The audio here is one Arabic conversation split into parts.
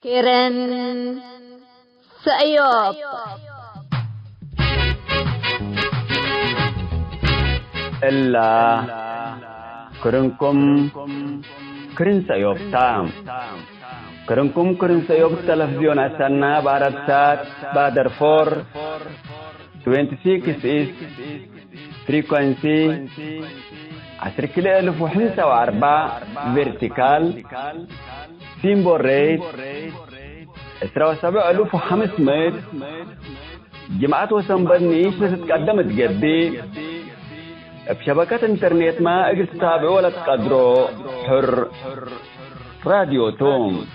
كيرن سأيوب إلا كرنكم كرن سأيوب تام كرنكم كرن سأيوب تلفزيون أسنا بارتسات بادر 26 is frequency 10,004 vertical symbol rate 7,500 جماعات وسنبنيش لتتقدم تقدي بشبكة انترنت ما اجل تتابعوا ولا تقدروا حر راديو توم.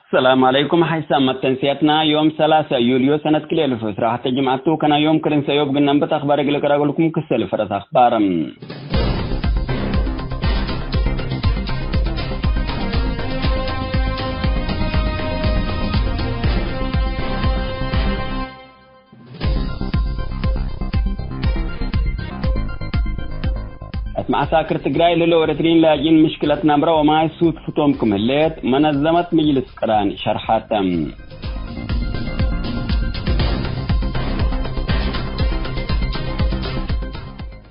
السلام عليكم. حيثما تنسيتنا يوم 3 يوليو سنة كل 2000 راح تجمعتو كان يوم كرن سيوب قلنا بتخبار قلق راقلكم كسل فرس أخبارا. مع ساكر تقراي للو ورترين لاجين مشكلة نمرة وما يسوت فتوم كمهلات منظمة مجلس قران شرحاتم.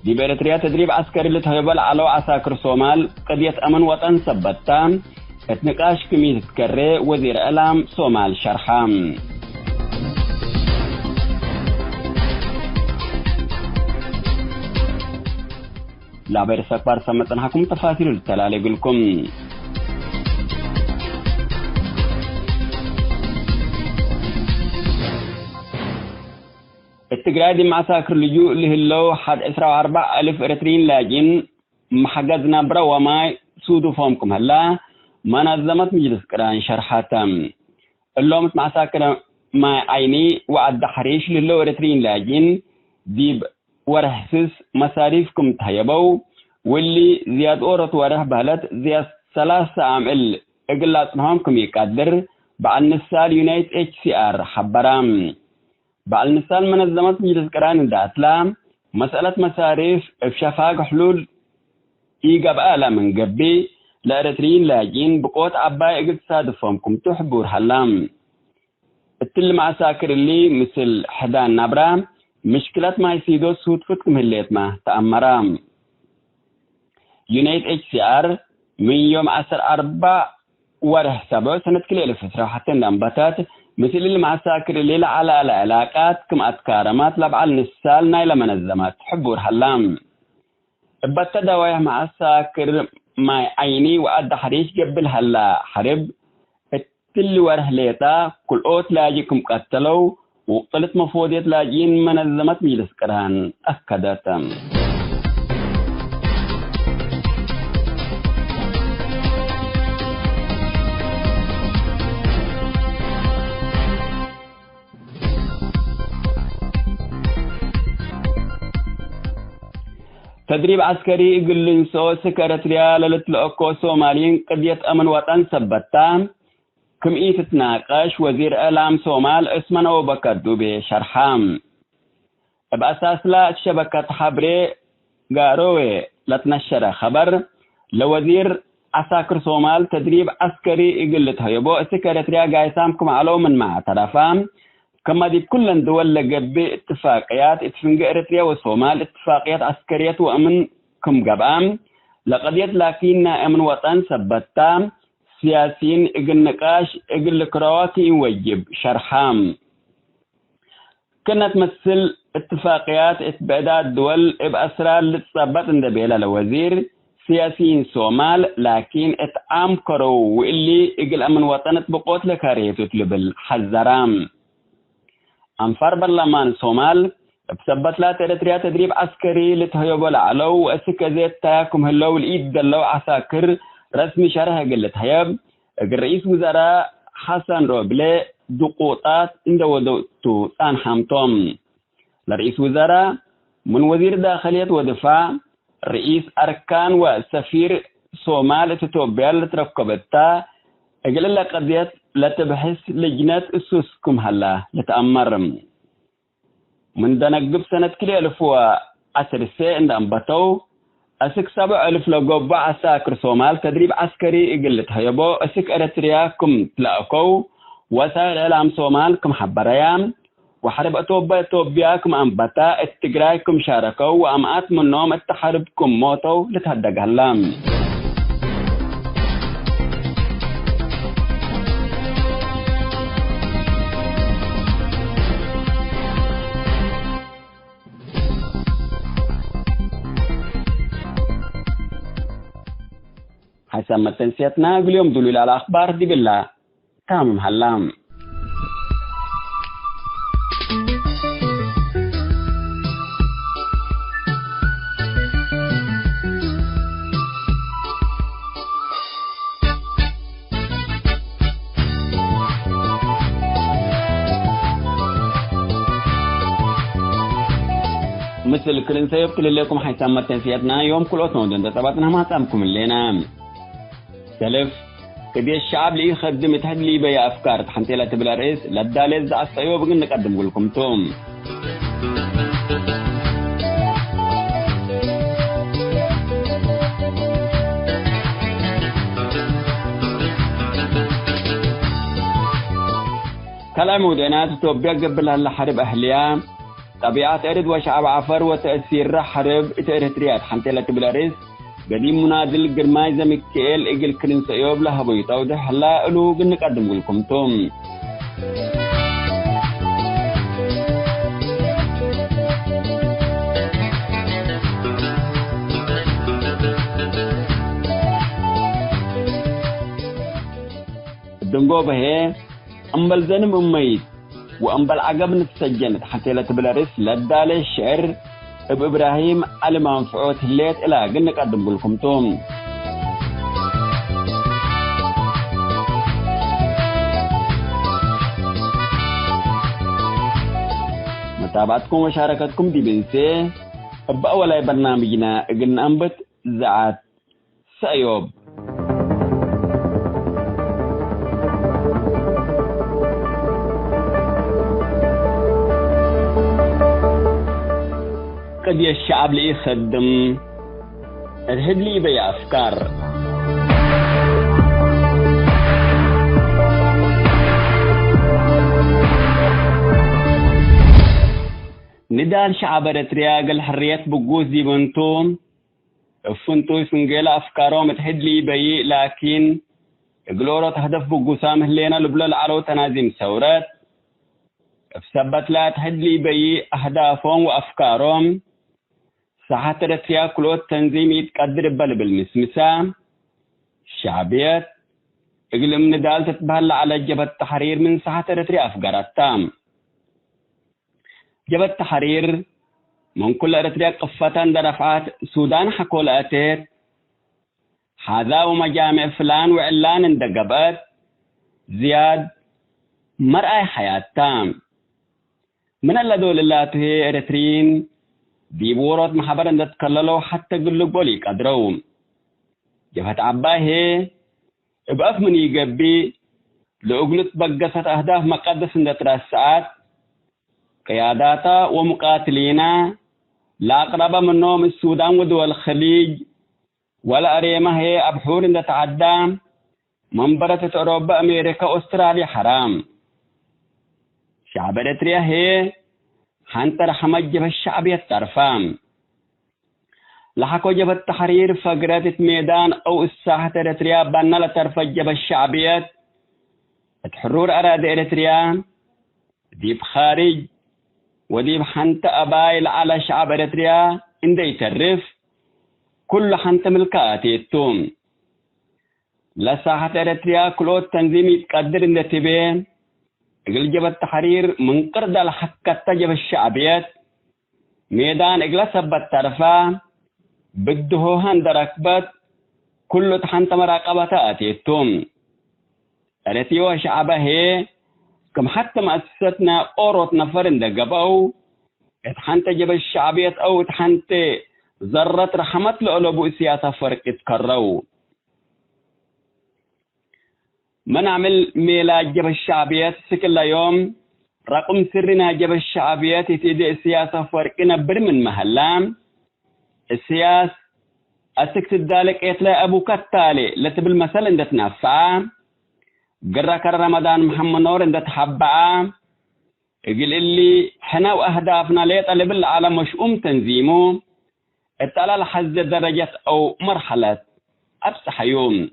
دي بريتريا تدريب عسكري لتهيبل على عساكر صومال قد يتأمن وطن سبتام اتنقاش كمية تكري وزير ألام صومال شرحام. لا بيرسك بارسمتن حكم تفاصيل التلالي قلكم. التقراء دي معساكر لجوء لهلو حد 14,000 ارترين لاجين محقز نبرا وماي سودو فهمكم هلا منظمة مجلس قران شرحاتم. اللوم معساكر ما عيني وعد حريش لهلو ارترين لاجين ديب ورحسس مصاريفكم تهيبو واللي زياد أورط ورح بهلت زياد 3 عامل اقلات نهامكم يقدر بعلنسال يونايت HCR حبرام بعلنسال منظمة مجلس قران داتلام مسألة مصاريف افشافاق حلول ايقاب آلا من قبي لأرترين لاجين بقوت عباي اقلت صادفهمكم تحبور حلام التل مع ساكر اللي مثل حدان نبرام مشكلة ما يسيدو سود فتكم هليت ما تأمرام يونايت HCR من يوم 10/4 وره 7 سنة كل 1000 حتى نباتات مثل اللي مع ساكر الليلة على العلاقات كم أتكارمات لبعال نسال نايلة منظمات حبور حلام بتا دوايا مع ساكر ما عيني وأد حريش قبل هلا حرب التل وره ليتا كل اوت لاجيكم قتلوا وقلت مفوضية لاجين منظمة مجلس قران أكدتم. تدريب عسكري قلنسو سكرتريا للتلقو سوماليين قد يتأمن وطن سبتام كم تتناقش وزير ألام صومال اسمه أبو بكر دوبي شرحام بأساس لا شبكة حبري قاروي لتنشر خبر لوزير عساكر صومال تدريب عسكري يقلتها يبو سكرتريا قايسامكم علو من مع طرفام كما دي كل دول لقبي اتفاقيات اتفنق اريتريا وصومال اتفاقيات عسكريات وامن كم قبام لقد يتلاقينا امن وطن سبتام سياسيين اقل نقاش اقل كرواتي يوجب شرحام كانت تمثل اتفاقيات اتبادات دول بأسرار لتصبت اندبيلة لوزير سياسيين صومال لكن اتعام كرو واللي اقل امن وطن اتبقوت لكاريتو تلبل حزرام انفر برلمان صومال بسبت لا تريتريا تدريب عسكري لتهيبو العلو واسكازيت تاكم هلو الايد دلو عساكر رسمي شرح قلت هيب الرئيس وزراء حسن روبلي دقوطات عند ودوتو سان حامتوم لرئيس وزراء من وزير داخلية ودفاع رئيس أركان وسفير صومال تتوبيل لتركبتا أقل لك قضية لتبحث لجنة أسسكم هلا لتأمر من دنقب سنة كلي 1010 عند أنبتو أسك 7,000 لقبة عساكر صومال تدريب عسكري إقلتها يبو أسك أريترياكم تلاقوا وسائل إعلام صومال كم حبريان وحرب أتوبياكم أنبتا التجرايكم شاركوا وأمئات منهم التحربكم موتوا لتهدق هلام حسب ما تنسيتنا اليوم دلوا على الأخبار دي بالله تمام هلام مثل كل سيب كل لكم حسب ما تنسيتنا يوم كل أسبوع دند تبعتنا ما تامكم اللينا سلف كدي الشعب اللي يخدم تهدلي بيا أفكار تحنتي لا تبلا رئيس لا دالز عصيو بقول نقدم لكم توم كلام ودينات توبيا قبل هالحرب أهلية طبيعة أرد وشعب عفر وتأثير حرب إتريتريات حنتي لا تبلا رئيس قديم منادل قرماي زمكيل إجل كرين سيوب لها بيطا وده لا ألو قلنك أقدم لكم توم الدنقو بهي أمبل زنم أميت وأمبل عقب نتسجنت حتى لا تبلارس لدال الشعر ابو إبراهيم على منفعوت الليت إلا قلنا قدم لكم توم متابعتكم وشاركتكم دي بنسي بأولا برنامجنا قلنا أنبت زعات سأيوب قد الشعب اللي يخدم الهد لي بيا أفكار ندان شعب إريتريا قال حريات بقوز دي بنتوم فنتو سنجيلا أفكارهم تهد لي بي لكن قلورة هدف بقوسام هلينا لبلال علو تنازم ثورات فثبت لا تهد لي بي أهدافهم وأفكارهم ساحات إريتريا كلوت تنظيم يتقدر بالمسمسة شعبيات اقلم ندال تتبهل على جبهة التحرير من ساحات إريتريا أفكارات تام جبهة التحرير من كل إريتريا قفة درفعات سودان حكولاتات هذا ومجامع فلان وعلان اندقبت زياد مرأي حياة تام من اللدول اللاتو هي إريتريين دي بورات محبر ان تتكللو حتى قلو قولي قدرو جبهة عباهي ابقف من يقبي لأقلت بقصة أهداف مقدس ان ترسعات قياداتا ومقاتلينا لا أقرب منهم السودان ودول الخليج ولا أريمة هي أبحور ان تعدى منبرة أوروبا أمريكا أستراليا حرام شعب إريتريا هي حنتر حمد جبهة الشعبية الطرفام لحكو جبهة التحرير فقرات ميدان أو الساحة إريتريا بنا لطرف جبهة الشعبية الحرور أراضي إريتريا ديب خارج وديب حنت أبايل على شعب إريتريا إن دي يترف كل حنت ملكاتي التوم لساحة إريتريا كلو تنظيم يتقدر إن تبين إقل جبهة التحرير من قرد الحكة جبهة الشعبيات ميدان إقل سبت طرفا بده هند ركبت كل تحنت مراقبة آتيتهم أريتيو شعبه هي كم حتى مؤسستنا أوروت نفرن دقبو اتحنت جبهة الشعبيات أو اتحنت ذرة رحمت لأولو سياسة فرق اتكرروا من عمل ميلاد جبهة الشعبيات سكل يوم رقم سرنا جبهة الشعبيات يتيدي السياسة فرقنا برمن محلام السياسة أسكت الدالك إتلا أبو كتالي لتبل مثل إن تنفع قرر كر رمضان محمد نور إن تحبع يقول اللي حنا وأهدافنا ليت اللي بالعالم مش تنظيمه اتلا لحز درجة أو مرحلة أبسح يوم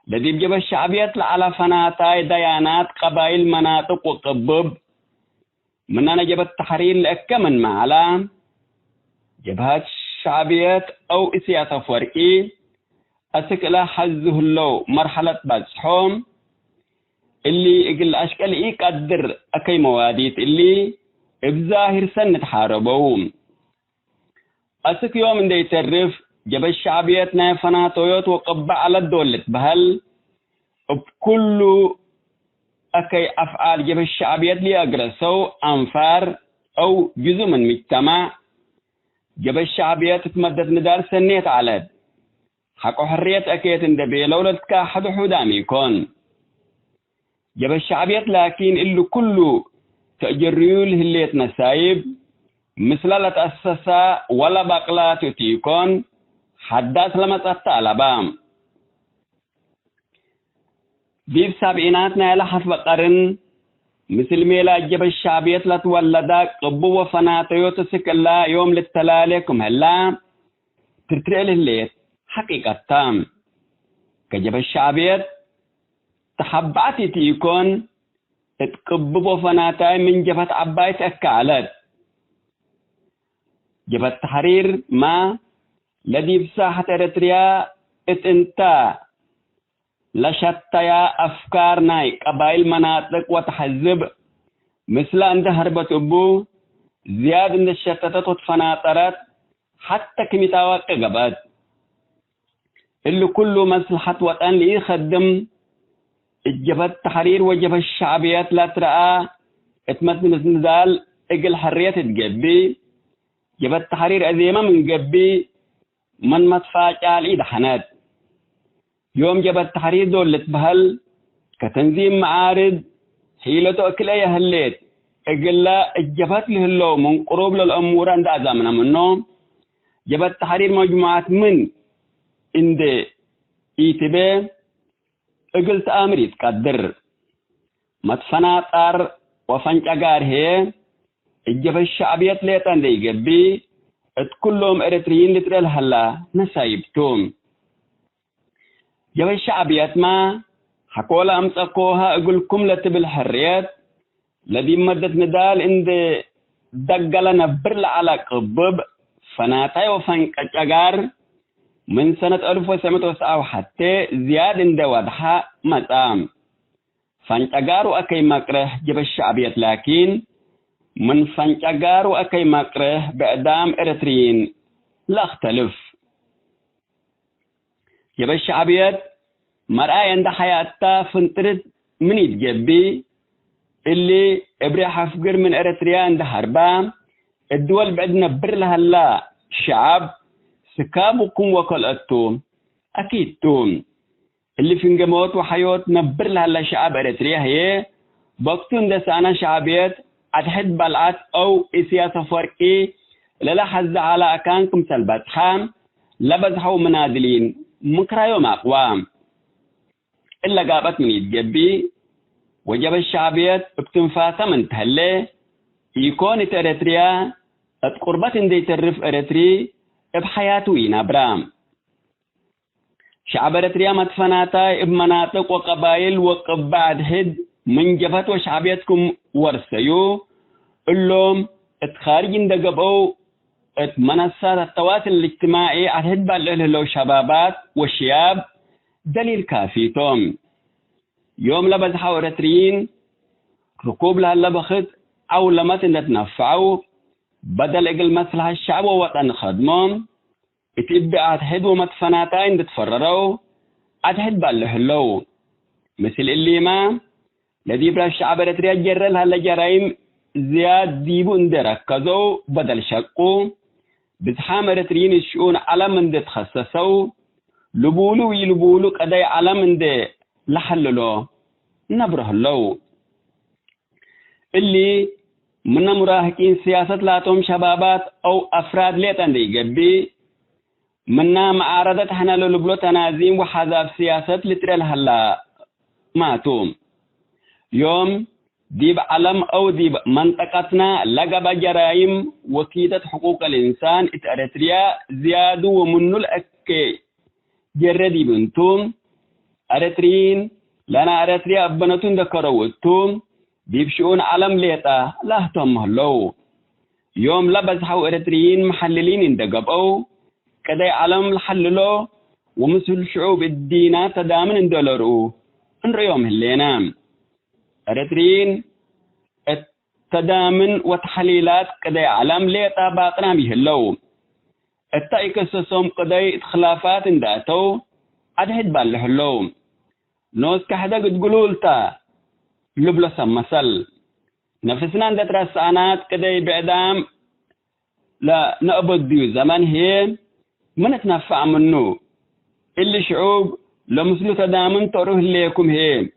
الذي بجب الشعبيات على فناتاي ديانات قبائل مناطق وقبب مننا جب التحرير لأكمن معلام جبهات الشعبيات أو سياسة فرقي أسكلا حزه اللو مرحلة بزحوم اللي يقل أشكال يقدر أكي مواديت اللي بظاهر سنة حاربوهم أسك يوم إن يترف جب الشعبيات نافنا تويوت وقبع على الدولة بهل بكل أكي أفعال جب الشعبيات اللي أجرسوا أنفار أو جزء من مجتمع جب الشعبيات تمدد ندار سنيت على حقو حرية أكيت اندبي لولا تكاحد حدام يكون جب الشعبيات لكن اللي كله تأجريول هليت نسايب مثل لا تأسسا ولا بقلات تيكون حدث لما تتعلبام ديب سابعيناتنا لحف بقرن مثل ميلا جب الشعبيات لا تولدا قبو وفناتيو تسكلا يوم للتلاليكم هلا ترتريل الليت حقيقة تام كجب الشعبيات تحبعتي تيكون تقبو وفناتاي من جبهة عبايت أكالت جبهة التحرير ما الذي بساحة إريتريا انتا لشتى أفكار ناي قبائل مناطق وتحزب مثل عند هربة أبو زياد عند الشتتات وتفناطرات حتى كميتاوات قبات اللي كله مصلحة وطن ليخدم الجبهة التحرير وجبهة الشعبيات لا ترى اتمثل نزال اقل حرية تقبي جبهة التحرير أزيمة من قبي من مدفاع على حنات يوم جبهة التحرير دولة بهل كتنظيم معارض حيلته أكل أي هليت أقلا الجبهة لهلو من قروب للأمور عند أزامنا منهم جبهة التحرير مجموعات من عند إيتبه أقلت أمريت قدر مدفنات وفنجاقار هي الجبهة الشعبية ليتان دي قبي كلهم إريتريين لتريل هلا نسايبتهم جبهة الشعبية ما حكولا أمسكوها أقولكم لتبل حريات الذي مدت ندال عند دقل نبرل على قبب فناتاي وفنجاقار من سنة 1909 حتى زياد عند وضحة مطام فنجاقار وأكي مكره جبهة الشعبية لكن من فنجاقار وأكي مكره بإعدام إريتريين لا اختلف جبهة الشعبية مرأي عند حياتها فنترد من يتجبي اللي إبريح أفقر من إريتريا عند حربا الدول بعدنا بر لها لا شعب سكابكم وكل التوم أكيد توم اللي في نجموت وحيوت نبر لها لا شعب إريتريا هي بقتون دس أنا شعبيات أتحد بلعات أو سياسة فرقي للا حز على أكانكم سلبات خام لبزحوا منادلين مكرايوم أقوام إلا قابت من يتجبي وجب الشعبيات بتنفاسة من تهلي يكون إريتريا اتقربت دي ترف إريتري بحياته ينابرام شعب إريتريا مدفناتا بمناطق وقبائل وقبعد هد من جبهة وشعبيتكم ورسيو اللهم اتخارجين دقبو منصات التواصل الاجتماعي عهد بالله شبابات والشياب دليل كافي توم يوم لبز حورترين ركوب لها لبخت أو لما تنتنفعوا بدل إقل مصلحة الشعب ووطن خدمهم اتبع عهد ومدفناتين تتفرروا عهد بالله مثل اللي ما الذي برا الشعب الرياض جرى لها لجرائم زياد ديبو اندركزوا بدل شقوا بزحام رترين الشؤون على من دي تخصصوا لبولو يلبولو قداي على من دي لحللو نبره اللو اللي من مراهقين سياسة لاتهم شبابات أو أفراد ليتان دي قبي منا معارضة حنا للبلو تنازيم وحذاب سياسة لتريل هلا ماتوم يوم ديب علم أو ديب منطقتنا لقب جرائم وكيدة حقوق الإنسان اتأريتريا زيادو ومنو الأكي جردي بنتوم أريترين لنا أريتريا أبنتون دكروتوم ديب شؤون علم ليتا لا تمهلو يوم لبزحوا أريتريين محللين اندقبوا كدي علم لحللو ومثل شعوب الدينات تدامن اندولرو انريوم هلينا أريتريين التدامن وتحليلات كدي علم ليتا باقنا بيهلو التأيكسسهم كدي اتخلافات انداتو عدهد بالهلو نوز كحدا قد قلولتا لبلو سمسل نفسنا اندت رسانات كدي بعدام لا نقبض ديو زمان هي من تنفع منه اللي شعوب لمثلو تدامن تروه ليكم هي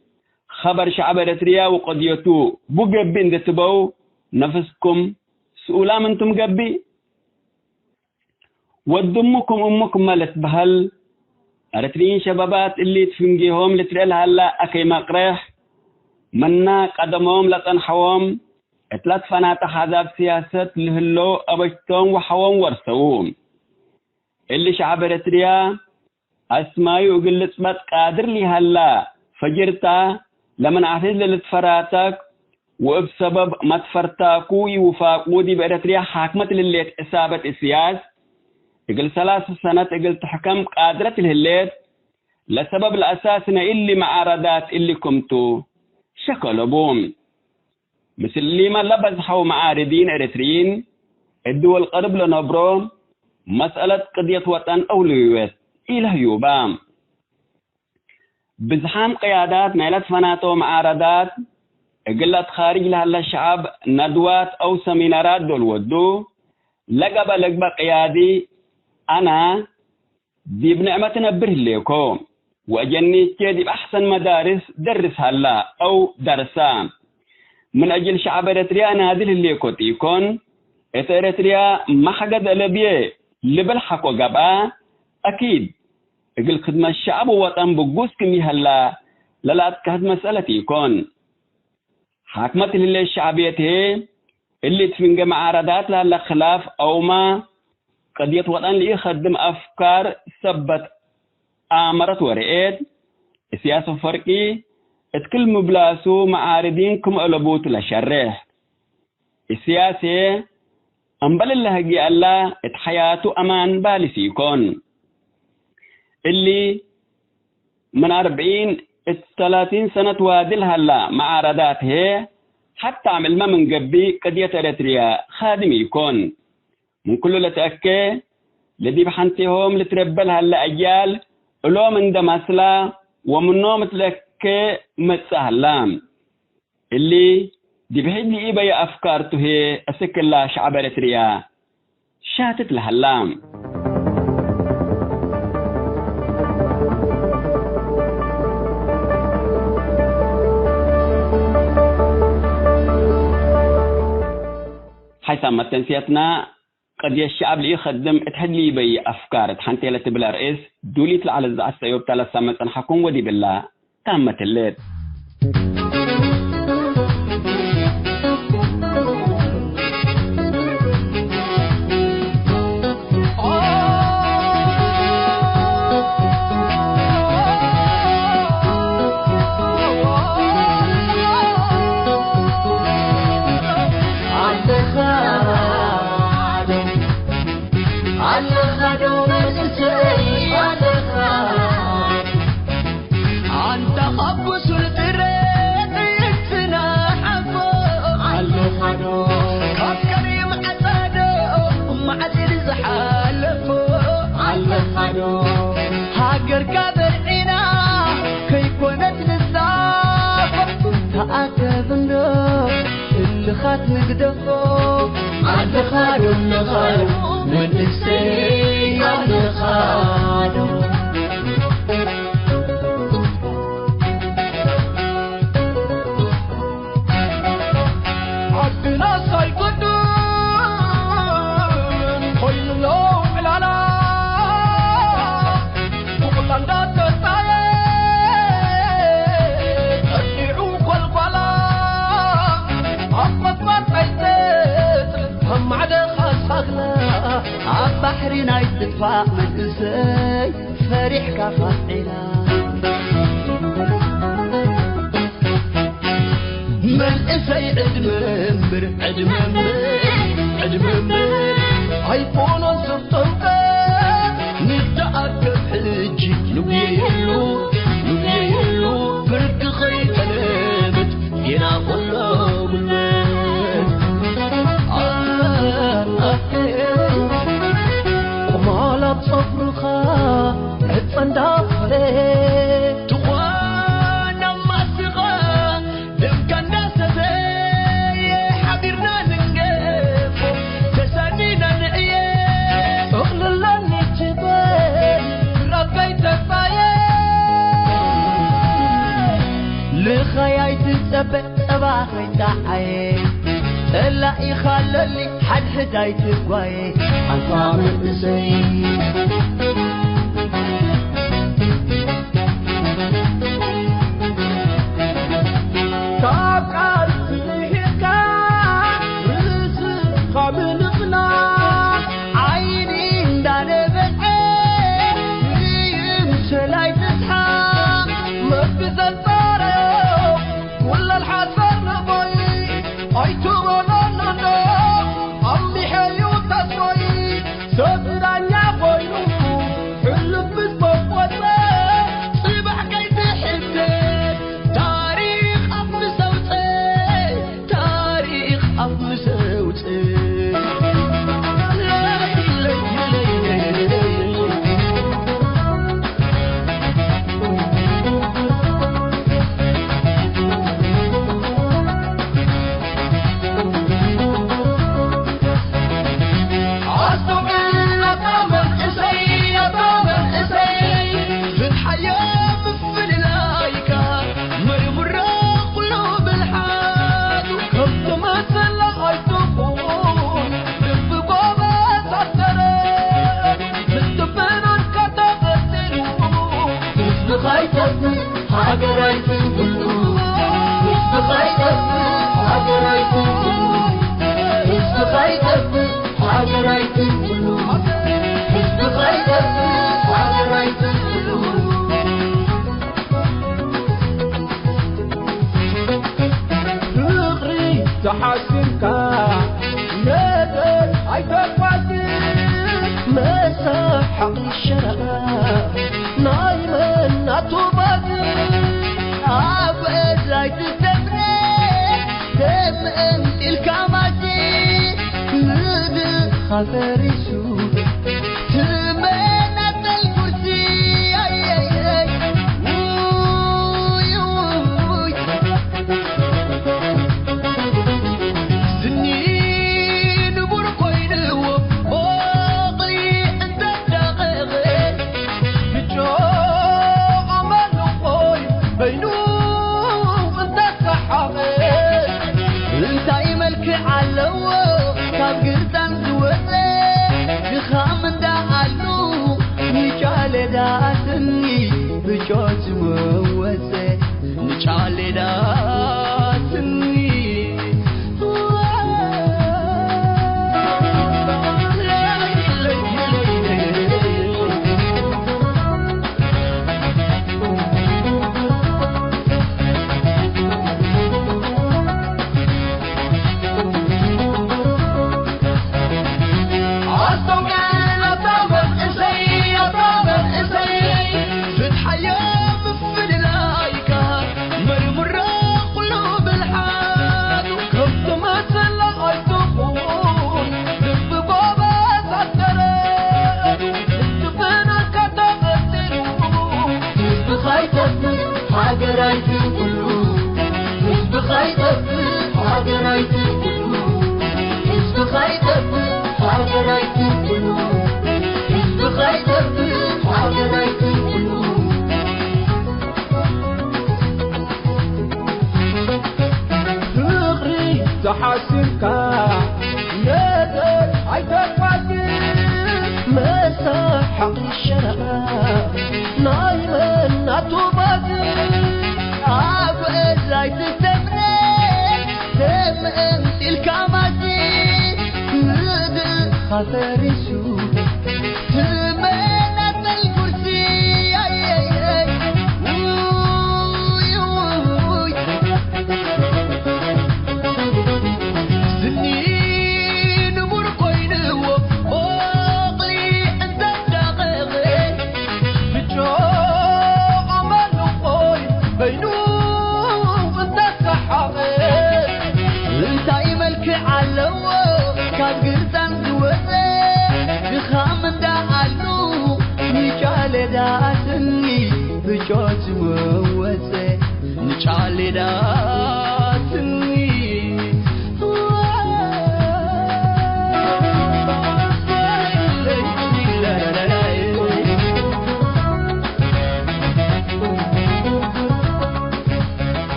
خبر شعب أريتريا وقضيتو بقبين دتبو نفسكم سؤولا منتم قبي ودمكم أمكم مالت بهل أريتريين شبابات اللي تفنجيهم لتريل هلا أكي مقرح منا قدمهم لتنحوهم اتلات فنات حذاب سياسة لهلو أبجتهم وحوهم ورسوهم اللي شعب أريتريا أسماي وقلت بات قادر لي هلا فجرتا لمن عثيز للتفراتك وبسبب ما تفرتاكو يوفاقو دي بأريتريا حاكمة لليت إصابة السياس اقل 3 سنة اقل تحكم قادرة الهليت لسبب الأساسنا اللي معارضات اللي كمتو شكلوا بوم مثل اللي ما لبزحوا معارضين أريتريين الدول قرب لنبرو مسألة قضية وطن أولويات إله يوبام بزحام قيادات ميلات فناتو معارضات قلت خارج لها الشعب ندوات أو سمينارات دول ودو لقب قيادي أنا دي بنعمة نبره ليكم وأجني كيدي بأحسن مدارس درس هلا أو درسان من أجل شعب أريتريا أنا هذه اللي كنت يكون أريتريا ما حقد ألبيه لبلحقوا قبا أكيد يقول خدمة الشعب وطن بقوس كمي هلا لا تكهد مسألة يكون حاكمة اللي الشعبية اللي تفنج معارضات لها خلاف أو ما قضية وطن اللي يخدم أفكار ثبت آمرت ورئيت السياسة فرقي اتكل مبلاسو معارضين كم ألبوت لشرح السياسة أنبال الله جي الله اتحياته أمان بالي يكون اللي من 40-30 سنة وادل هلا معارضات هي حتى عمل ما من قبي قضية أريتريا خادم يكون من كل لتأكي لدي بحنتهم لتربل هلا أجيال لو من دمسلا ومن نوم تلكي متسهلام اللي دي بحدي إيباي أفكارته هي أسك الله شعب أريتريا شاتت لهلام حيث تنسيتنا قد الشعب اللي يخدم اتحدلي بي أفكار تحنتي لتبلا رئيس دوليت على الزعس سيوب 3 سنة حكم ودي بالله تامة الليل هاجر كابرنا كيكونت للصاف تأكدنا اللي خات نقدفه عند خادو من السي عند خادو عدنا سايقدون كل يوم العلا تفاق من إزاي فريح كفاعنا من إزاي عدممر عيفون وصفتوك نتأكد حجي نبيهلو برد خيط نامت ينافل بالمال ومالت صفرخا عطفن دافري تخوانا ماسغا دمكا ناس زي حبيرنا ننقفو تسانينا نعيه اغللاني جبال ربيت الفايه لخياي تتبع صباحي تعاي لا يخللي حد حداي تقوي عطام الزين تاقال فيهكا رزق خاملقنا عيني دانبعي يمسلاي تسحا مفز الفارق ولا الحسر نبوي ايتوبنا ننا عمي حيو تسوي سدرانيا بوينو حلف بصفوته صبح كيف حبتي تاريخ أفم صوتي تحسنك نادر عيدك وعدك مساح الشرق نايما أتوباتي عبد لاي تستمري دم انت الكاماتي ندي خبري سوق تمنى الكرسي داتني بجوز موسى نشالي داتني تحسنك نادر عيدك وعدك مساح الشرق نايما أتوباتي عبد لاي تستمري دم انت الكاماتي ندي خبري سوق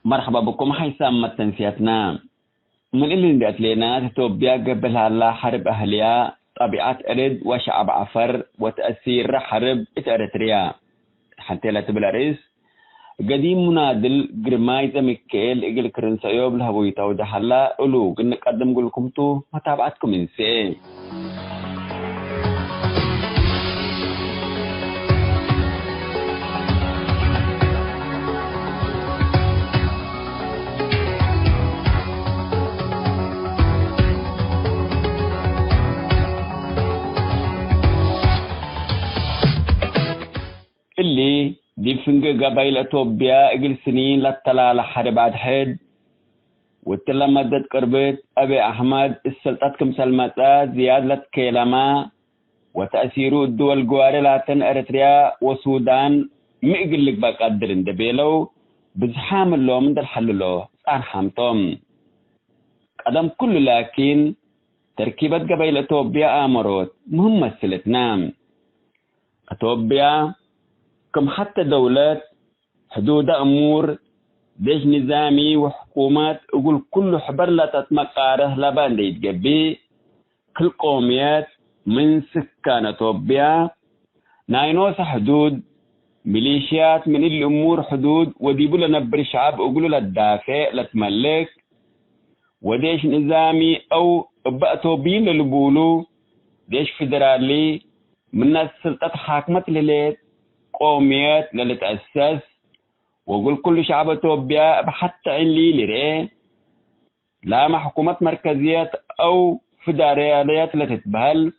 مرحبا بكم حيسام تنسيتنا من اللي ندأت لنا تتوبيا قبل هلا حرب أهلية طبيعة أرد وشعب عفر وتأثير حرب إتأرتريا حتى لا تبلاريس قديم منادل قرماي زمكيل إقل كرنسيوب لهبويتا ودحلا أولو قلنا قدم قولكم تو متابعتكم إنسي اللي دي فنجة قبائل أتوبيا إقل سنين للتلالة حرب عد حد والتلمدت قربت أبي أحمد السلطات سلمتا زياد لتكيلما وتأثيرو الدول قواري لاتن أريتريا وسودان مئقل لك باق قدرن دبيلو بزحام اللو من دل حللو سان حامتم قدم كل لكن تركيبة قبائل أتوبيا آمروت مهمة سلتنام أتوبيا كم حتى دولات حدود أمور ديش نظامي وحكومات أقول كل حبر لا تتمقاره لبان دي تقبي كل قوميات من سكان أتوبيا ناينوس حدود ميليشيات من الأمور حدود وديبو لنبر شعب أقولوا للدافع لتملك وديش نظامي أو بأتوبين للبولو ديش فدرالي من ناس سلطات حاكمة لليت قوميات للتأسس وقول كل شعب أتوبيا حتى اللي لرئي لا مع حكومات مركزيات أو فدراليات لتتبهل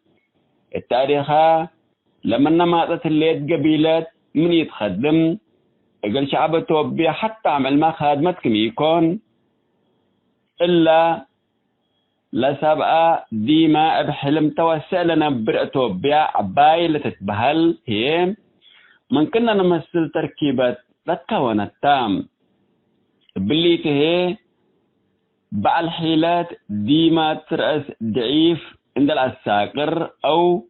التاريخة لما نماطت الليت قبيلات من يتخدم قال شعب أتوبيا حتى عمل ما خادمتكم يكون إلا لسبقة ديما بحلم توسع لنا بر أتوبيا عباي لتتبهل هي من كنا نمثل تركيبة لتكون التام باللي تهي بعض الحيلات ديما ترأس ضعيف عند الأساقر أو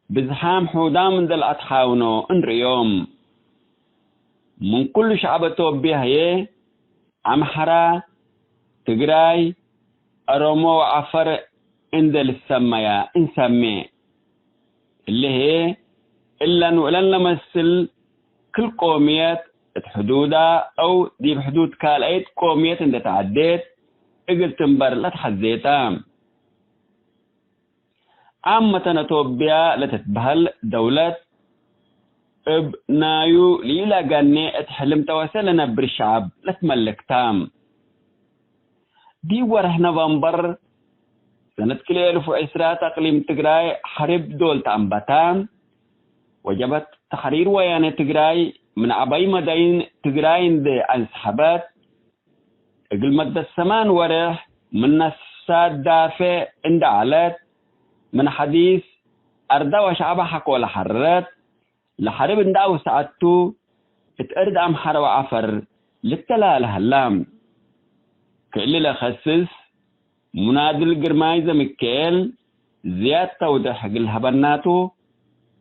بزحام حودام عند الأتحاونو انريوم من كل شعب أتوبيا هي عمحرة تقراي أرومو وعفر عند السمايا انسمي اللي هي إلا نقلن نمثل كل قوميات حدودها أو دي بحدود كالأيت قوميات عند تعديت إقل تنبر لا تحزيتها عامة أتوبيا لتتبهل دولة ابنايو ليلا قاني اتحلم توسلنا بالشعب لتملك تام دي ورح نوفمبر سنة كل 1010 تقليم تقراي حرب دول تأمبتان وجبت تحرير ويان تقراي من عباي مدين تقراي دي انسحبت اقل مدى السمان ورح من نسات دافع عند علت من حديث أردا وشعب حق لحرت لحرب نداو ساعتو اتقرد أمحر وعفر للتلالة هلام كإلي لخصص منادل قرمايزة مكيل زياد توضح الهبرناتو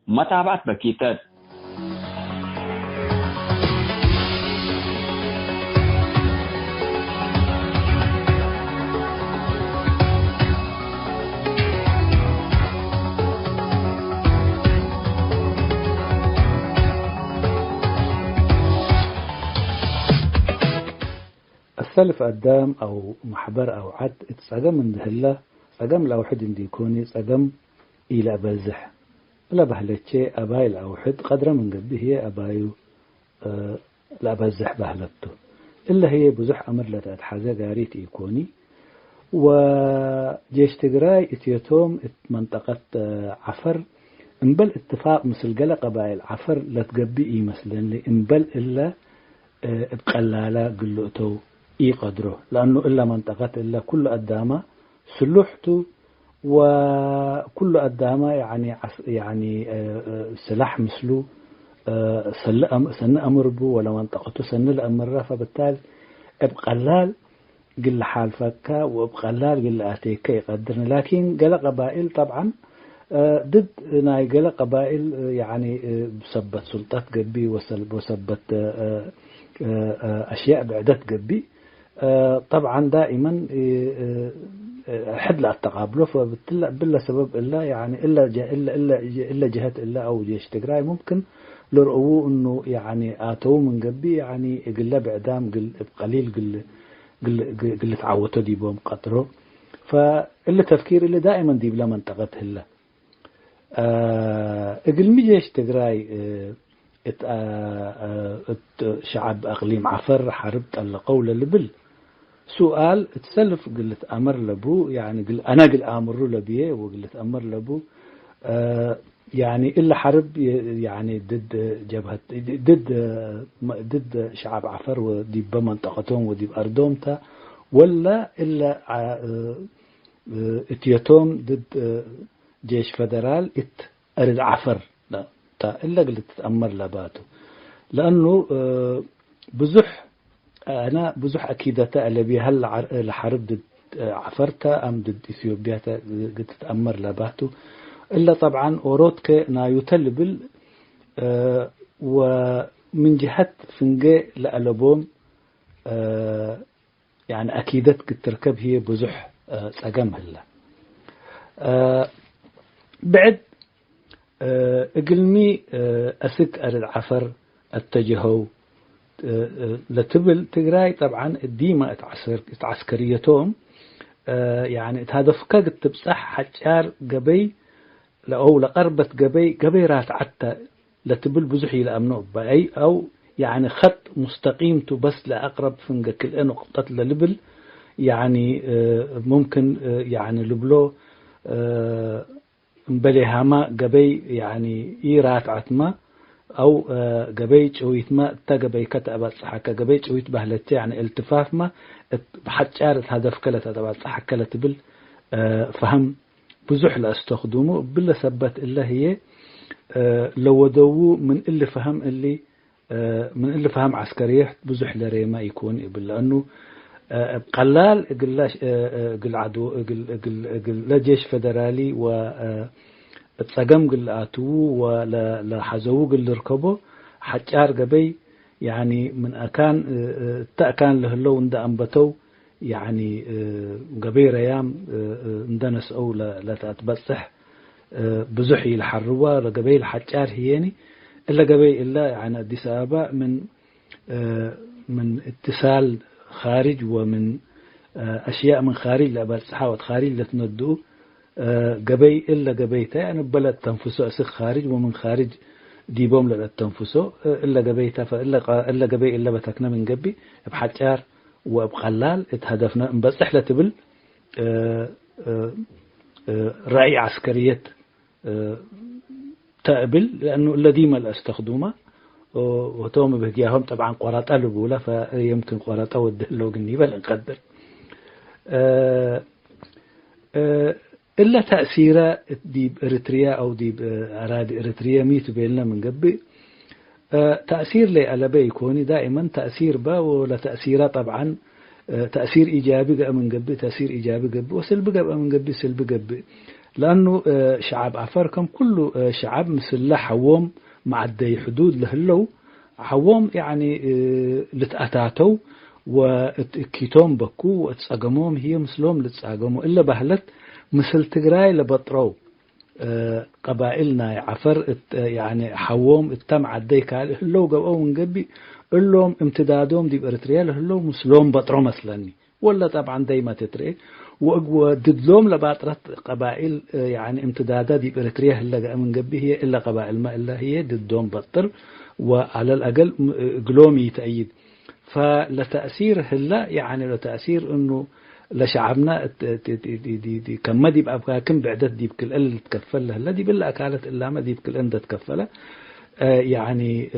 متابعت بكيتات السلف قدام أو محبر أو عد اتساقم من دهلا ساقم لأوحد انديكوني ساقم إلى أبازح لا بهلتشي أباي الأوحد قدر من قبه هي أبايو لأبازح بهلته إلا هي بزح أمر لتأتحاجة قاريت إيكوني وجيش تقراي اتيتوم منطقة عفر انبل اتفاق مثل قلق قبائل عفر لتقبئي مثلا انبل إلا بقلالة قلوتو إي قدره لأنه إلا منطقة إلا كل قدامة سلوحته وكل قدامه يعني سلاح مثله سن أمر بو ولا منطقته سن الأمر، فبالتالي بقلال قل حال فكا وبقلال قل آتيكا يقدرنا. لكن قل قبائل طبعا ضد ناي قل قبائل يعني بسبت سلطات قبي وسبت أشياء بعدت قبي طبعا دائما حد لا تقابله، فبالتالي بلا سبب إلا يعني إلا جهة إلا أو جيش تجراي ممكن لرؤوه إنه يعني آتوه من قبي يعني قل بعدام قل بقليل قل تعودوا ديبهم قطره، فإلا تفكير اللي دائما ديب لا منطقة هلا قل مجيش تجراي شعب أقليم عفر حربت على قول اللي بل سؤال تسلف قلت أمر لبو يعني أنا قل أمر لبيه وقلت أمر لبو يعني إلا حرب يعني ضد جبهة ضد شعب عفر ودي بمنطقتهم ودي بأرضهم ولا إلا اتيتهم ضد جيش فدرال أرد عفر لا إلا قلت تأمر لباته، لأنه أنا بزح أكيدة ألبي هل الحرب ضد عفرتا أم ضد إثيوبيا قلت تأمر لباته، إلا طبعا أوروتك نايوتلبل ومن جهة فنجي لألبوم يعني أكيدت قد تركب هي بزح سقم هلا بعد اقلمي أسك أرد عفر اتجهوا لتبل تجراي طبعا الديمة عسكريتهم يعني هدفك قد تبصح حجار قبي أو لقربة قبي رات عتا لتبل بزحي لأمنه بأي أو يعني خط مستقيم بس لأقرب فنجا كل نقطة للبل يعني ممكن يعني لبلو مبلي هما قبي يعني إيرات عتما أو قبي جويت ما تقبي كتب صحك قبي جويت بهلتي يعني التفاف ما بحجارة هدف كلا تبع صحك كلا تبل فهم بزح لاستخدمه بلا سبت إلا هي لو دو من اللي فهم اللي من اللي فهم عسكريه بزح لريما يكون لأنه قلال قل عدو قل جيش فدرالي و تسقم قل آتو ولا حزو قل ركبه حجار قبي يعني من أكان تأكان له اللون ده أنبتو يعني قبي ريام اندنس أو لا تتبصح بزحي الحروة قبي الحجار هيني إلا قبي إلا يعني أديس آباء من اتصال خارج ومن أشياء من خارج لأبال صحاوة خارج لتندو قبي إلا قبيته يعني بلد تنفسه أسخ خارج ومن خارج ديبوم للا تنفسه إلا قبيته إلا قبي إلا بتكنا من قبي بحجار وبقلال اتهدفنا بس إحنا تبل رأي عسكرية تقبل لأنه الذي ما استخدمه وتوم بهجيهم طبعا قراطة لبولة فيمكن قراطة ودلو جنيبة لنقدر إلا تأثيره ديب إريتريا أو ديب أراضي إريتريا ميت بيننا من قبل تأثير لي على بيكوني دائما تأثير با ولا تأثيره طبعا تأثير إيجابي من قبل تأثير إيجابي قبل وسلبي قبل من قبل سلبي قبل لأنه شعب عفاركم كله شعب مثل حوم معدي حدود لهلو حوم يعني لتأتاتو وكيتوم بكو واتساقموهم هي مثلهم لتساقمو إلا بهلت مثل تجراي لبطرو قبائلنا عفر يعني حوم التم عدي كال هلو قبقوا من قبي اللهم امتدادهم دي بإريتريا لهلو مثلهم بطرو مثلني ولا طبعا دايما تتري وددلوم لباطرة قبائل يعني امتدادات دي بإريتريا هلا من قبي هي إلا قبائل ما إلا هي ددوم بطر وعلى الأقل قلومي تأييد فلتأثير هلا يعني لتأثير إنه لشعبنا دي كم دي بقى كم بعدت دي بكل اللي تكفل هلا دي بالله أكالت إلا ما دي بكل أنت تكفله يعني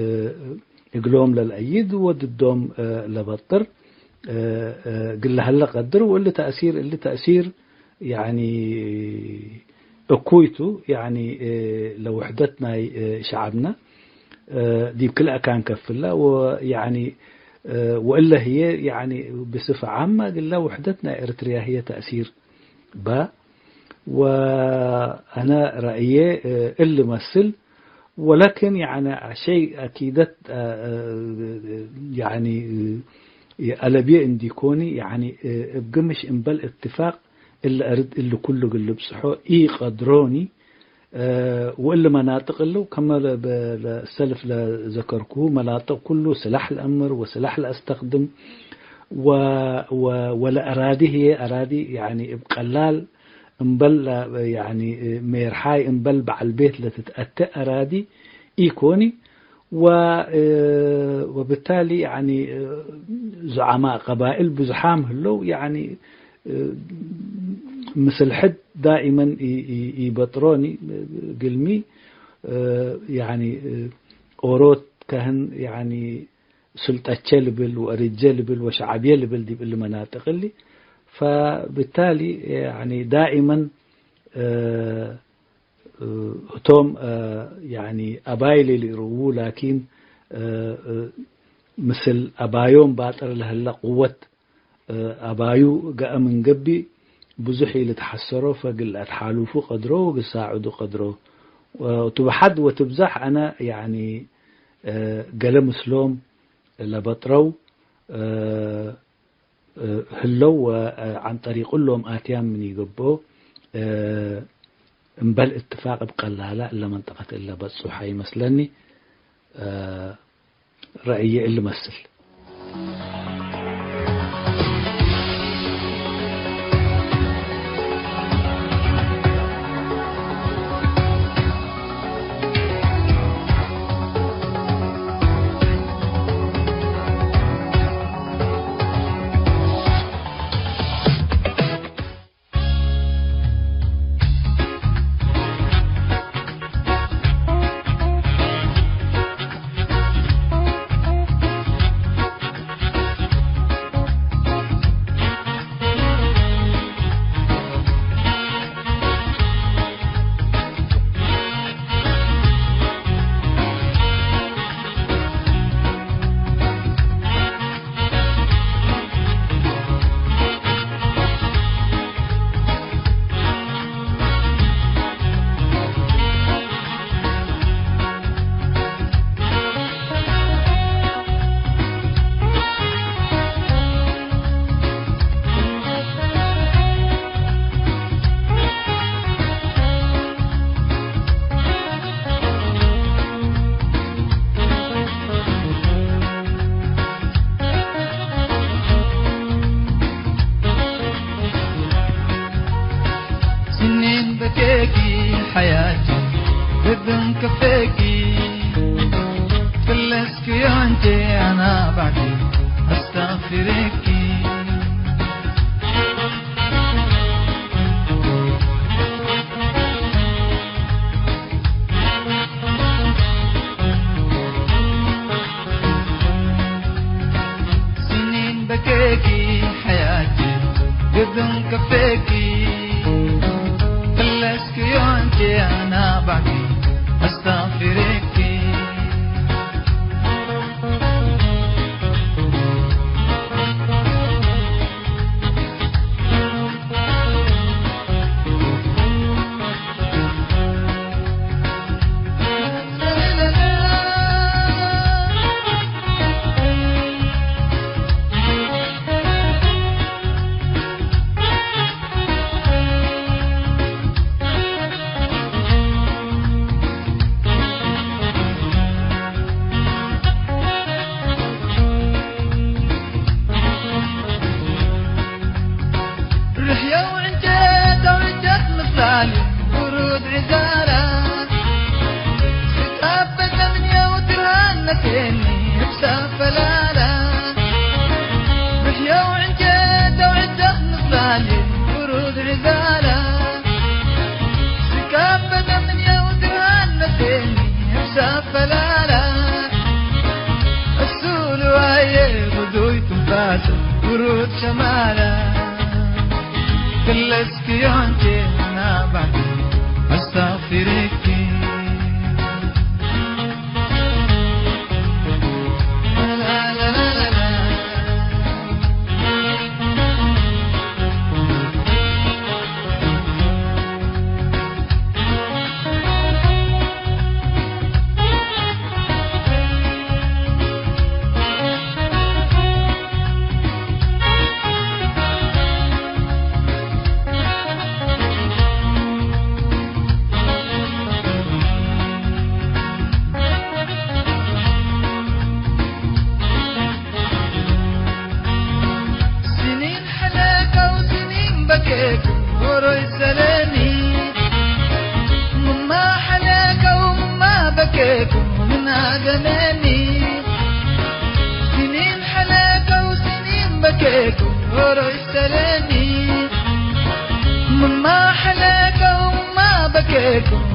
قلوم للأيد وددوم لبطر قل هلا قدر واللي تأثير يعني أكويتو يعني لوحدتنا شعبنا دي بكل كان كفلة ويعني وإلا هي يعني بصفة عامة قلنا وحدتنا إريتريا هي تأثير با وأنا رأيي اللي مثل ولكن يعني شيء أكيدت يعني ألبية انديكوني يعني بقمش إنبال اتفاق اللي أرد اللي كله قلب بصحو قدروني وإلا مناطق له كما السلف ذكركوه مناطق كله سلاح الأمر وسلاح الأستخدم ولا أرادي هي أرادي يعني بقلال انبل يعني ميرحاي انبل بعالبيت لتتأتى أرادي إيكوني وبالتالي يعني زعماء قبائل بزحام هلو يعني مثل حد دائما يبطروني قلمي يعني أوروت كهن يعني سلطة جلبل وأريد جلبل وشعب يلبل دي بالمناطق اللي فبالتالي يعني دائما توم يعني أبايلي اللي يروه لكن مثل أبايوم باطر لهلا قوة أبايو جاء من قبي بزحي لتحسروا فقل أتحالفوا قدره وقساعدوا قدره وتبحد وتبزح أنا يعني قلم سلوم لبطرو هلو عن طريق لهم آتيام من يقبو بل اتفاق بقلالة إلا منطقة إلا بصحي مثلني رأيي اللي مثل حياتي بدون كفيكي فلسك يونتي أنا بعدي أستغفركي سنين بكيكي حياتي بدون كفيكي يونتي أنا بعدي أستغفرك ورود عزارة ستاب ثمانية وترهنتني بسافلالة بحيا وعنجد وعده مصلالي ورود عزارة ستاب ثمانية وترهنتني بسافلالة السول وعيه غدوي تنفاسه ورود شمالة كل يونتي أنا بعد أستغفرك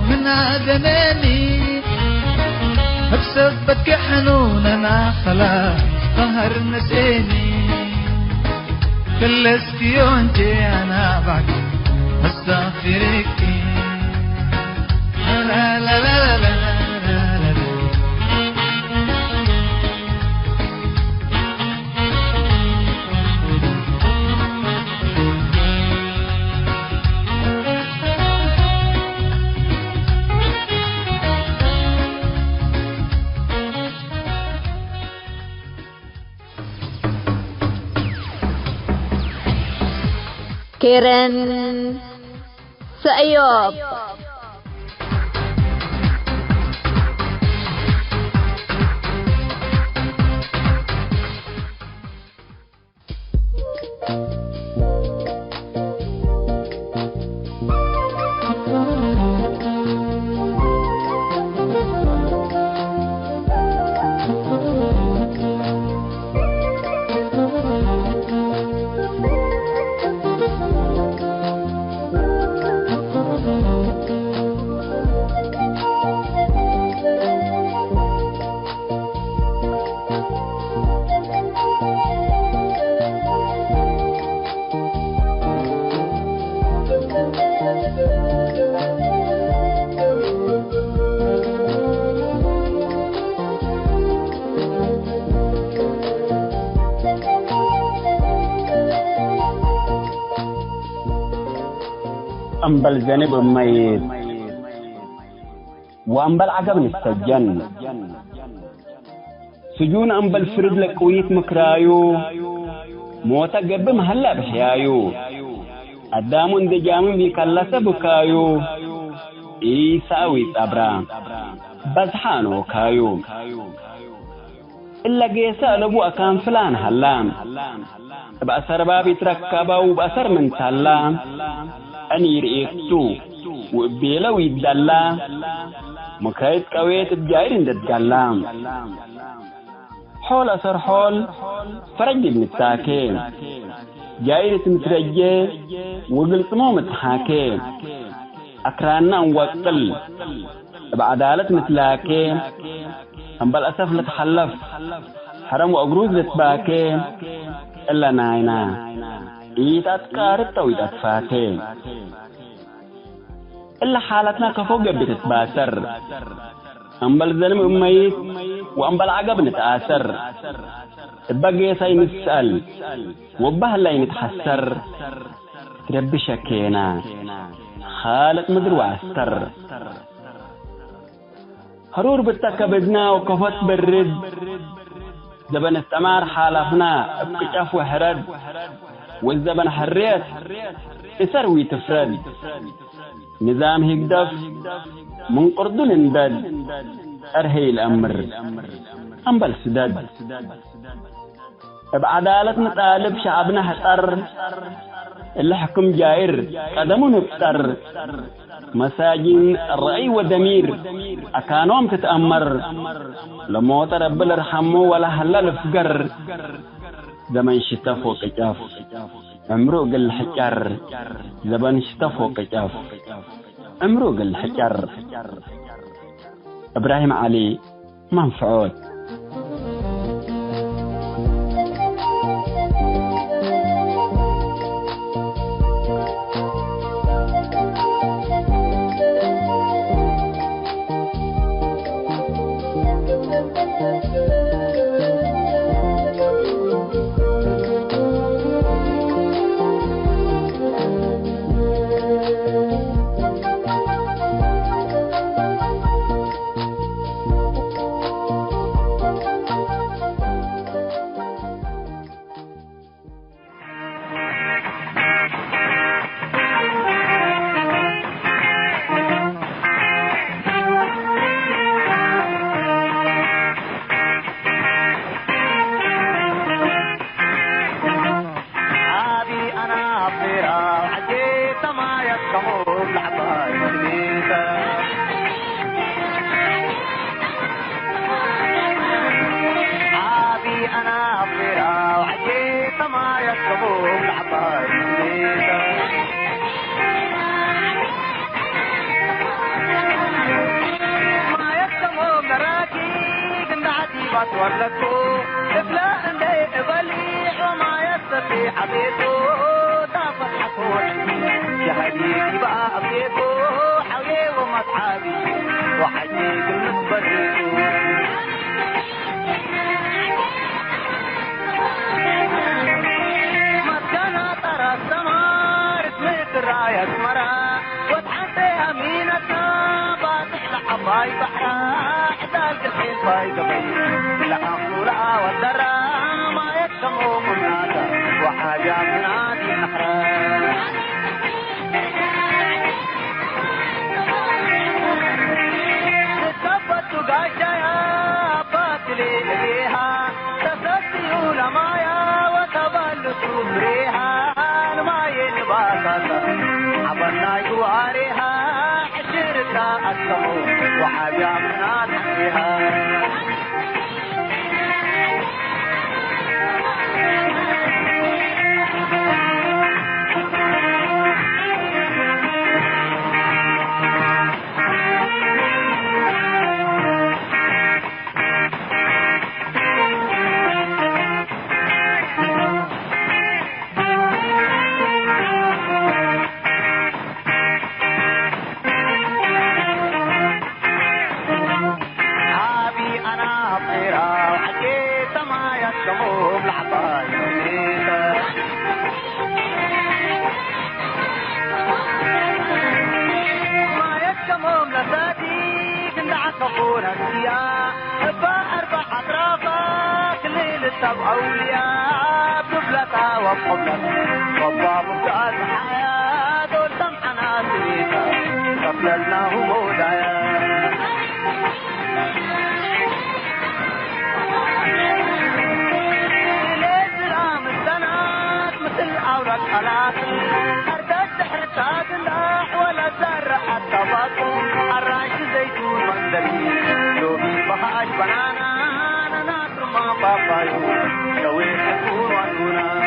من عدناني بسببك حنون أنا خلاص قهر نسيني كلست يونتي أنا بعد أستغفرك لا لا لا لا لا كيرن سأيوب أنبل ذنب ميت وأنبل عقب نستجن سجون أنبل فرد لكويت مكرايو موتا قب مهلا بحيايو أدامون دجامن بيكالسة بكايو إيساوي أبرام بزحانو كايو إلا قيسا لبو أكان فلان هلام بأسر بابي تركبا وبأسر من تلام أنير إيكتو وبيلو يدلا مكايت كويت الجايرين دتقلام حول أسر حول فرج المتاكين جايرة مترجي وقلت مو متحاكين أكرانا وقل بعدالة متلاكين أم بالأسف لتحلف حرم وأقروز لتباكين إلا ناينا إيتاتكارت أو إيتاتفاتين إلا حالتنا كفوق بتتباسر أم بالظلم أميت وأم بالعقب نتآسر بقي ساي نسأل وبهلا نتحسر تربي شكينا خالق مدر وعستر هرور بتكبدنا وكفت بالرد زبن استمار حالفنا بكشاف وحرد والزبن حريت يسروي تفرد نظام هيقدف من قردن اندد أرهي الأمر أنبل سدد بعدالة نطالب شعبنا حطر اللي حكم جائر قدمه نبتر مساجين الرأي والدمير أكانوم تتأمر لموت رب الرحمه ولا هلال فقر زمن شتفو قجاف عمرو قل حجر زمن شتفو قجاف عمرو قل حجر إبراهيم علي منفعود ولدته إفلا إندي إبلي وما يستطيع بيته دافت حكوت يا حبيبي بقى أبيته حوي ومصحابي وحجيك المصبريته مسكنة ترى السمار اسمك الراية اسمرا وتحدي أمينتنا باطح لحباي بحرا حدالك الحين باي قبي لحمولا والدرا ما يكتموا منادا وحاجة منادي نحرا تثبت قاشايا باطلي لديها تسسيوا لمايا وتبلسوا بريها ما ينباسا عبرنا جواريها حشرتا أكتموا وحاجة منادي نحرا أولياء ببلتا وبحبلت وباب بتاعت الحياة دول سمحنا سريتا قبلنا همودايا ليس العام السنات مثل أولاد خلاصي أردت تحرتات اللاح ولا زرع حتى باطل الرعش زيتون مندري لو بيبهاش بنانا ما بابايو شوي حكور وانونا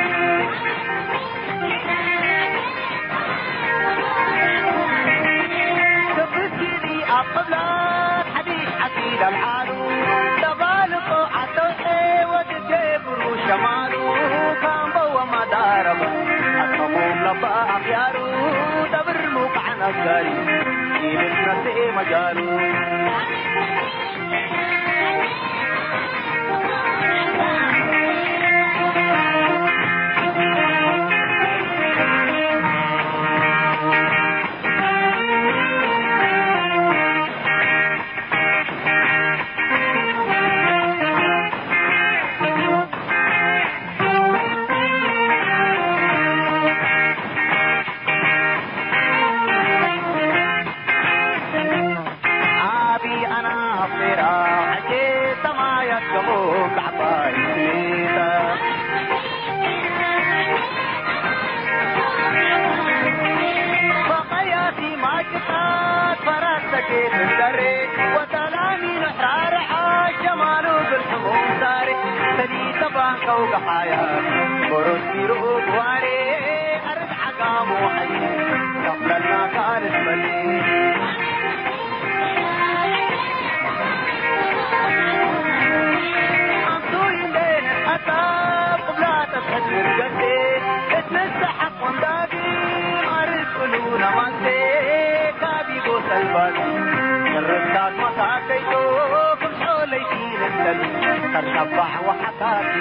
تفسيري أقبلت حديث حكيد الحالو تبالقوا عطوحي وتجيبروا شمالو كان بوا مداربا أكموم لبا أخيارو دبر مقعنا الزاري إلتنا سئ مجالو ترشبح وحكاتي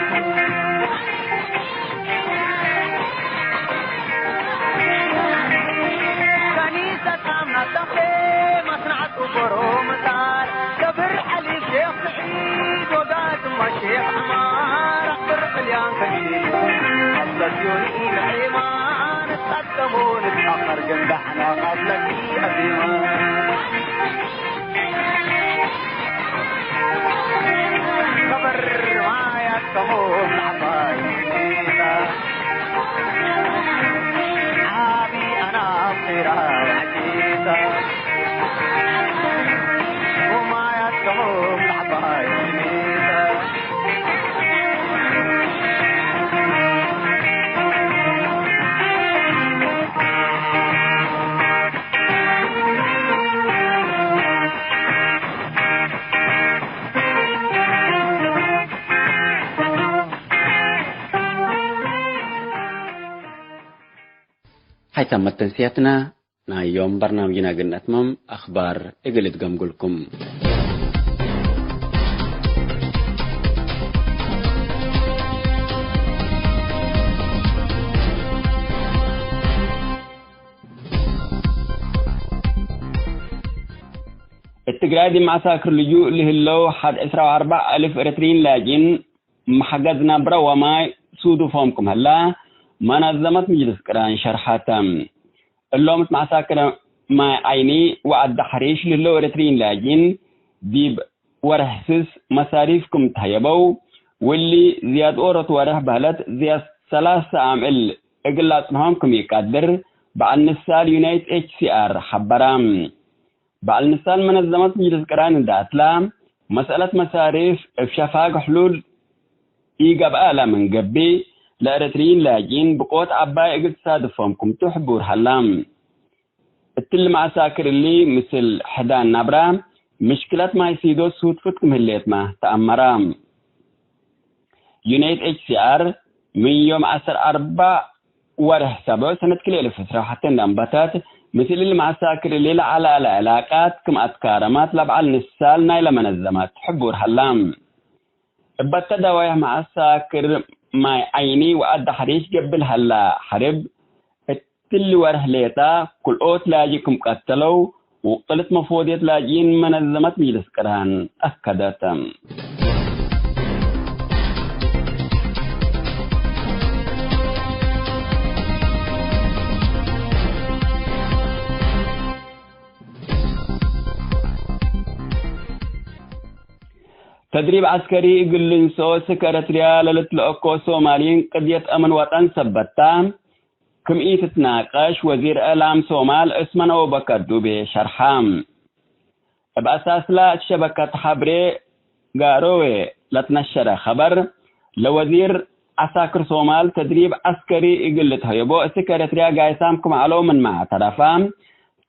كنيسة كامنة تخي مصنع كبرو مطار كبر حليب شيخ سعيد وقاسم الشيخ عمار اخبر قليان كبير قبل يوني العيمان اتقدموا نتأخر جندحنا قبلك في أزيمان كبر ما يكتمون العطايا عابي أنا أبصرها وعجيزة وما يكتمون العطايا حيث تنسيتنا يوم برنامجنا قلنا أتمم أخبار إقلت قمقلكم. التقرأ دي معساكر اللجوء اللي هلو حد 14,000 إريتريين لاجين محجزنا برا وما سودو فهمكم هلا منظمة مجلس قران شرحاتم اللومت معساكر ما عيني وعد حريش للو إريتريين لاجين ديب ورهسس مصاريفكم تهيبو واللي زياد أورت وره بهلت زياد 3 عامل إقلات نهامكم يقدر بعد نسال يونايت HCR حبرام بعد نسال منظمة مجلس قران داتلام مسألة مصاريف افشافاق حلول إيقاب آلا من قبي لأريتريين لاجين بقوت عباي إقل تصادفهمكم تحبور حلام التل معساكر اللي مثل حدان نبرام مشكلات ما يسيدو سود فتكم هليت ما تأمرام يونايت HCR من يوم 4 وره 7 سنة كليلة فترة حتى ننبتات مثل اللي معساكر اللي على علاقات كم أتكارمات لبعال نسال نايلة منظمات حبور حلام بتدا ويا معساكر ما عيني وأدى حريش قبل هلا حرب التل وره ليتا كل أوت لاجيكم قتلوا وقلت مفوضية لاجين منظمات مجلس قران أكدتم تدريب عسكري قلنسو سكرتريا للتلقو سوماليين قضية أمن وطن سبتان كم تتناقش وزير إعلام سومال اسمه أبو بكر دوبي شرحام بأساس لا شبكة حبري قاروي لتنشر خبر لوزير عساكر سومال تدريب عسكري قلتها يبو سكرتريا قايسامكم علو من مع طرفان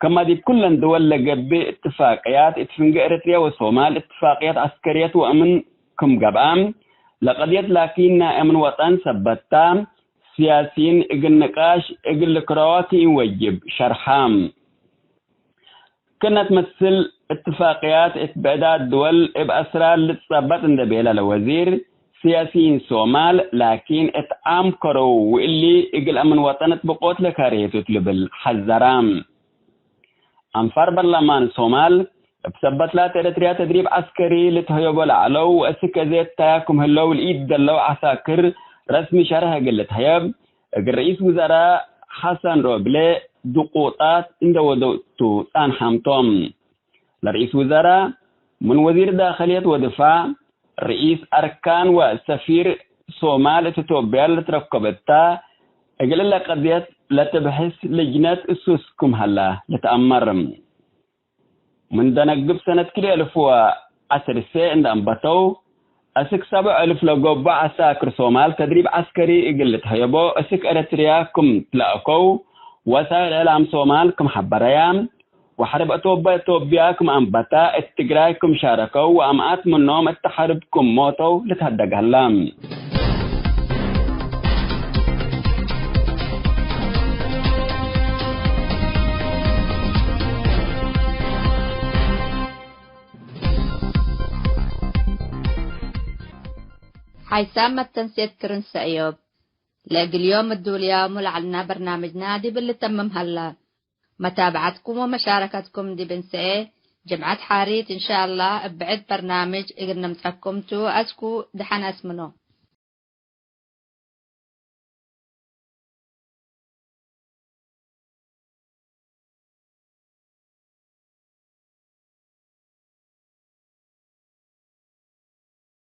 كما دي كل دول لقبي اتفاقيات اتفنق اريتريا والصومال اتفاقيات عسكرية وامن كم قبام لقضية لكن امن وطن سبتان سياسيين اقل نقاش اقل كرواكي وجب شرحام كانت تمثل اتفاقيات اتبعدات دول بأسرار لتصبت اندبيلا لوزير سياسيين صومال لكن اتعام كرو واللي اقل امن وطن تبقوت لكاريتو تلبل حزرام أنفار برلمان صومال بسبت لا تريتريا تدريب عسكري لتهيبو العلو وأسك زيت تاكم هلو الإيد دلو عساكر رسمي شرح قلت هيب الرئيس وزراء حسن روبلي دقوطات عند ودوتو تان حمتوم لرئيس وزراء من وزير داخلية ودفاع رئيس أركان وسفير صومال تتوبيل لتركبتا أقل لك قضية لا تبحث لجنات أسسكم هلا لتأمر من دنقب سنة كلي 1010 عند أنبتو أسك 7,000 لقوبة عساكر صومال تدريب عسكري قلت هيبو أسك أريترياكم تلاقوا وسائل إعلام صومال كم حبريان وحرب أتوبياكم أنبتا التقرايكم شاركوا وأمات منهم التحربكم موتوا لتهدق هلام حيثما التنسيق كرنس أيوب لاقي اليوم الدولية ملعلنا برنامج نادي باللي تمم هلا متابعتكم ومشاركتكم دي بنسئ جمعة حاريت إن شاء الله بعد برنامج إقرنا متحكمتو أسكو دحنا اسمنو